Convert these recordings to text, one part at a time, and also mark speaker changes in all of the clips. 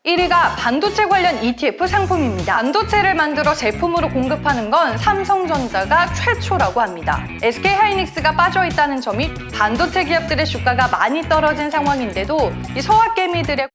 Speaker 1: 1위가 반도체 관련 ETF 상품입니다. 반도체를 만들어 제품으로 공급하는 건 삼성전자가 최초라고 합니다. SK하이닉스가 빠져있다는 점이 반도체 기업들의 주가가 많이 떨어진 상황인데도 이 서학개미들의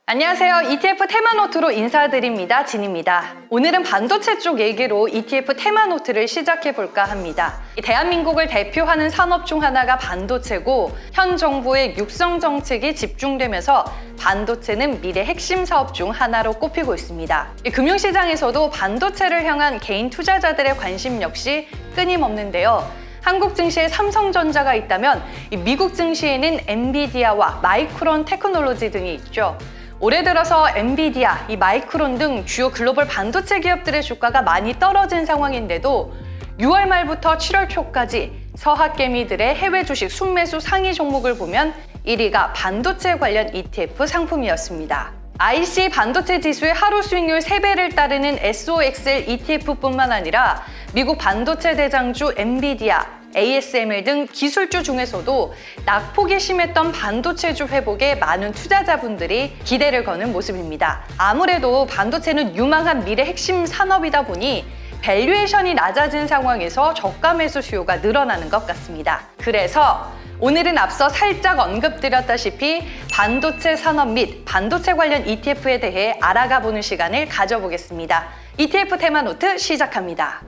Speaker 1: 안녕하세요. ETF 테마노트로 인사드립니다. 진입니다. 오늘은 반도체 쪽 얘기로 ETF 테마노트를 시작해볼까 합니다. 대한민국을 대표하는 산업 중 하나가 반도체고 현 정부의 육성 정책이 집중되면서 반도체는 미래 핵심 사업 중 하나로 꼽히고 있습니다. 금융시장에서도 반도체를 향한 개인 투자자들의 관심 역시 끊임없는데요. 한국 증시에 삼성전자가 있다면 미국 증시에는 엔비디아와 마이크론 테크놀로지 등이 있죠. 올해 들어서 엔비디아, 마이크론 등 주요 글로벌 반도체 기업들의 주가가 많이 떨어진 상황인데도 6월 말부터 7월 초까지 서학개미들의 해외 주식 순매수 상위 종목을 보면 1위가 반도체 관련 ETF 상품이었습니다. IC 반도체 지수의 하루 수익률 3배를 따르는 SOXL ETF뿐만 아니라 미국 반도체 대장주 엔비디아, ASML 등 기술주 중에서도 낙폭이 심했던 반도체주 회복에 많은 투자자분들이 기대를 거는 모습입니다. 아무래도 반도체는 유망한 미래 핵심 산업이다 보니 밸류에이션이 낮아진 상황에서 저가 매수 수요가 늘어나는 것 같습니다. 그래서 오늘은 앞서 살짝 언급드렸다시피 반도체 산업 및 반도체 관련 ETF에 대해 알아가보는 시간을 가져보겠습니다. ETF 테마노트 시작합니다.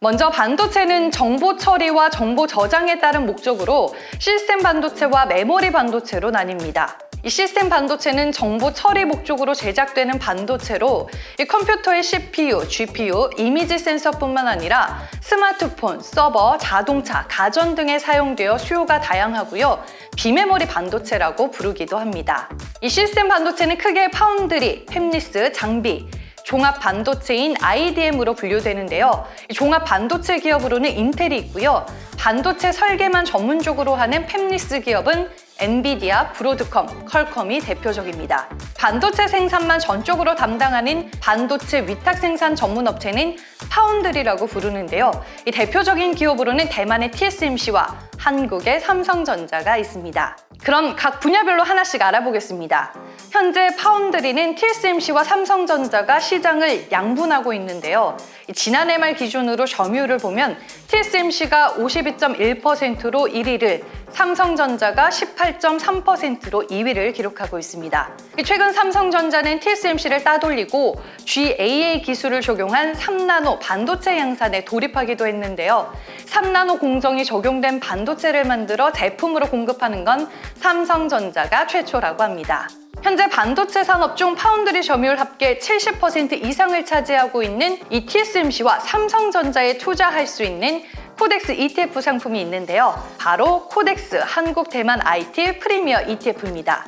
Speaker 1: 먼저 반도체는 정보 처리와 정보 저장에 따른 목적으로 시스템 반도체와 메모리 반도체로 나뉩니다. 이 시스템 반도체는 정보 처리 목적으로 제작되는 반도체로 이 컴퓨터의 CPU, GPU, 이미지 센서뿐만 아니라 스마트폰, 서버, 자동차, 가전 등에 사용되어 수요가 다양하고요. 비메모리 반도체라고 부르기도 합니다. 이 시스템 반도체는 크게 파운드리, 팹리스, 장비, 종합 반도체인 IDM으로 분류되는데요. 종합 반도체 기업으로는 인텔이 있고요. 반도체 설계만 전문적으로 하는 팹리스 기업은 엔비디아, 브로드컴, 퀄컴이 대표적입니다. 반도체 생산만 전적으로 담당하는 반도체 위탁 생산 전문 업체는 파운드리라고 부르는데요. 이 대표적인 기업으로는 대만의 TSMC와 한국의 삼성전자가 있습니다. 그럼 각 분야별로 하나씩 알아보겠습니다. 현재 파운드리는 TSMC와 삼성전자가 시장을 양분하고 있는데요. 지난해 말 기준으로 점유율을 보면 TSMC가 52.1%로 1위를, 삼성전자가 18.3%로 2위를 기록하고 있습니다. 최근 삼성전자는 TSMC를 따돌리고 GAA 기술을 적용한 3나노 반도체 양산에 돌입하기도 했는데요. 3나노 공정이 적용된 반도체를 만들어 제품으로 공급하는 건 삼성전자가 최초라고 합니다. 현재 반도체 산업 중 파운드리 점유율 합계 70% 이상을 차지하고 있는 이 TSMC와 삼성전자에 투자할 수 있는 코덱스 ETF 상품이 있는데요. 바로 코덱스 한국 대만 IT 프리미어 ETF입니다.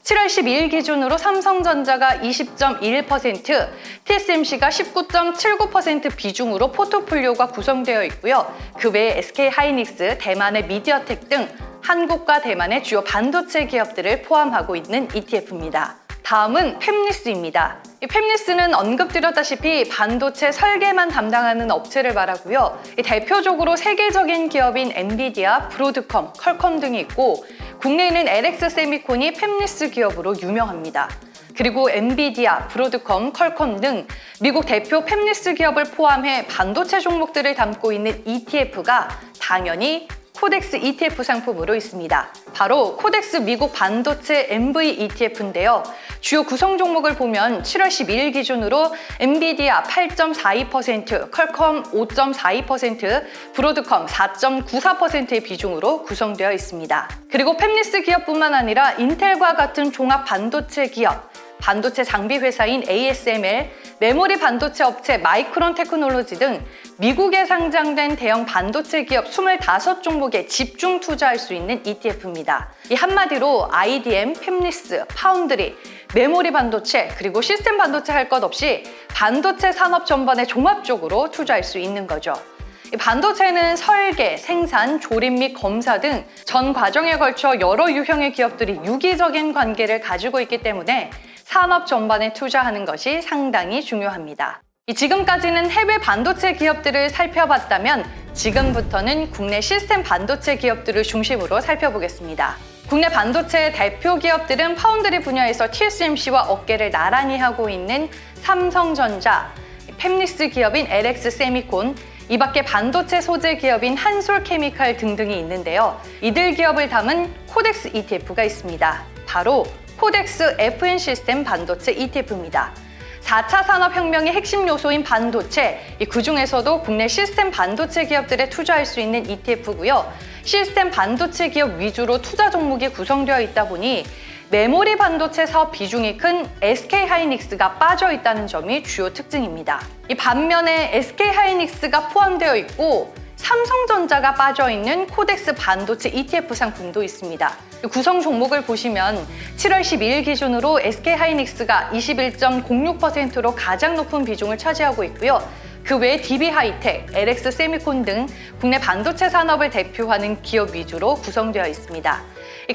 Speaker 1: 7월 12일 기준으로 삼성전자가 20.21%, TSMC가 19.79% 비중으로 포트폴리오가 구성되어 있고요. 그 외에 SK하이닉스, 대만의 미디어텍 등 한국과 대만의 주요 반도체 기업들을 포함하고 있는 ETF입니다. 다음은 팹리스입니다. 이 팹리스는 언급드렸다시피 반도체 설계만 담당하는 업체를 말하고요. 대표적으로 세계적인 기업인 엔비디아, 브로드컴, 퀄컴 등이 있고 국내에는 LX 세미콘이 팹리스 기업으로 유명합니다. 그리고 엔비디아, 브로드컴, 퀄컴 등 미국 대표 팹리스 기업을 포함해 반도체 종목들을 담고 있는 ETF가 당연히 코덱스 ETF 상품으로 있습니다. 바로 코덱스 미국 반도체 MV ETF인데요. 주요 구성 종목을 보면 7월 12일 기준으로 엔비디아 8.42%, 퀄컴 5.42%, 브로드컴 4.94%의 비중으로 구성되어 있습니다. 그리고 팹리스 기업뿐만 아니라 인텔과 같은 종합 반도체 기업, 반도체 장비 회사인 ASML, 메모리 반도체 업체 마이크론 테크놀로지 등 미국에 상장된 대형 반도체 기업 25종목에 집중 투자할 수 있는 ETF입니다. 이 한마디로 IDM, 팹리스, 파운드리, 메모리 반도체, 그리고 시스템 반도체 할 것 없이 반도체 산업 전반에 종합적으로 투자할 수 있는 거죠. 이 반도체는 설계, 생산, 조립 및 검사 등 전 과정에 걸쳐 여러 유형의 기업들이 유기적인 관계를 가지고 있기 때문에 산업 전반에 투자하는 것이 상당히 중요합니다. 지금까지는 해외 반도체 기업들을 살펴봤다면 지금부터는 국내 시스템 반도체 기업들을 중심으로 살펴보겠습니다. 국내 반도체 대표 기업들은 파운드리 분야에서 TSMC와 어깨를 나란히 하고 있는 삼성전자, 팹리스 기업인 LX 세미콘, 이 밖에 반도체 소재 기업인 한솔케미칼 등등이 있는데요. 이들 기업을 담은 코덱스 ETF가 있습니다. 바로 코덱스 FN 시스템 반도체 ETF입니다. 4차 산업혁명의 핵심 요소인 반도체, 그 중에서도 국내 시스템 반도체 기업들에 투자할 수 있는 ETF고요. 시스템 반도체 기업 위주로 투자 종목이 구성되어 있다 보니 메모리 반도체 사업 비중이 큰 SK하이닉스가 빠져 있다는 점이 주요 특징입니다. 이 반면에 SK하이닉스가 포함되어 있고 삼성전자가 빠져 있는 코덱스 반도체 ETF 상품도 있습니다. 구성 종목을 보시면 7월 12일 기준으로 SK하이닉스가 21.06%로 가장 높은 비중을 차지하고 있고요. 그 외에 DB하이텍, LX 세미콘 등 국내 반도체 산업을 대표하는 기업 위주로 구성되어 있습니다.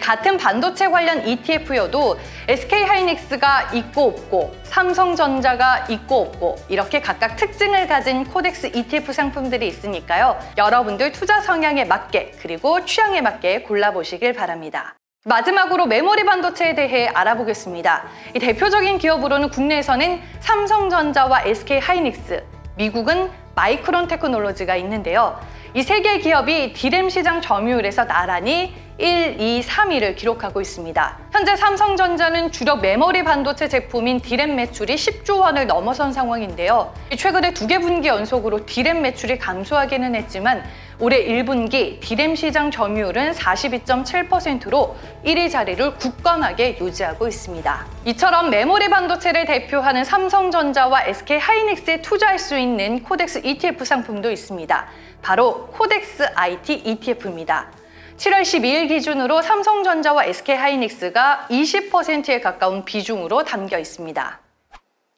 Speaker 1: 같은 반도체 관련 ETF여도 SK하이닉스가 있고 없고 삼성전자가 있고 없고 이렇게 각각 특징을 가진 코덱스 ETF 상품들이 있으니까요. 여러분들 투자 성향에 맞게 그리고 취향에 맞게 골라보시길 바랍니다. 마지막으로 메모리 반도체에 대해 알아보겠습니다. 이 대표적인 기업으로는 국내에서는 삼성전자와 SK하이닉스, 미국은 마이크론 테크놀로지가 있는데요. 이 세 개 기업이 D램 시장 점유율에서 나란히 1, 2, 3위를 기록하고 있습니다. 현재 삼성전자는 주력 메모리 반도체 제품인 D램 매출이 10조 원을 넘어선 상황인데요. 최근에 2개 분기 연속으로 D램 매출이 감소하기는 했지만 올해 1분기 D램 시장 점유율은 42.7%로 1위 자리를 굳건하게 유지하고 있습니다. 이처럼 메모리 반도체를 대표하는 삼성전자와 SK하이닉스에 투자할 수 있는 코덱스 ETF 상품도 있습니다. 바로 코덱스 IT ETF입니다. 7월 12일 기준으로 삼성전자와 SK하이닉스가 20%에 가까운 비중으로 담겨 있습니다.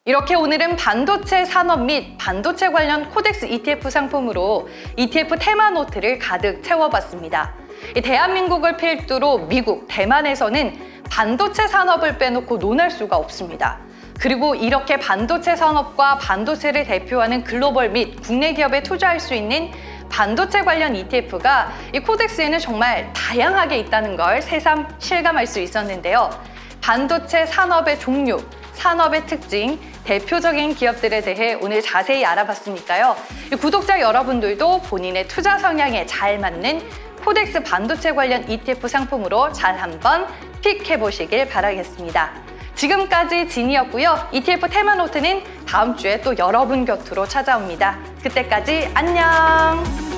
Speaker 1: 이렇게 오늘은 반도체 산업 및 반도체 관련 코덱스 ETF 상품으로 ETF 테마 노트를 가득 채워봤습니다. 대한민국을 필두로 미국, 대만에서는 반도체 산업을 빼놓고 논할 수가 없습니다. 그리고 이렇게 반도체 산업과 반도체를 대표하는 글로벌 및 국내 기업에 투자할 수 있는 반도체 관련 ETF가 이 코덱스에는 정말 다양하게 있다는 걸 새삼 실감할 수 있었는데요. 반도체 산업의 종류, 산업의 특징, 대표적인 기업들에 대해 오늘 자세히 알아봤으니까요. 구독자 여러분들도 본인의 투자 성향에 잘 맞는 코덱스 반도체 관련 ETF 상품으로 잘 한번 픽해보시길 바라겠습니다. 지금까지 진이었고요. ETF 테마 노트는 다음 주에 또 여러분 곁으로 찾아옵니다. 그때까지 안녕!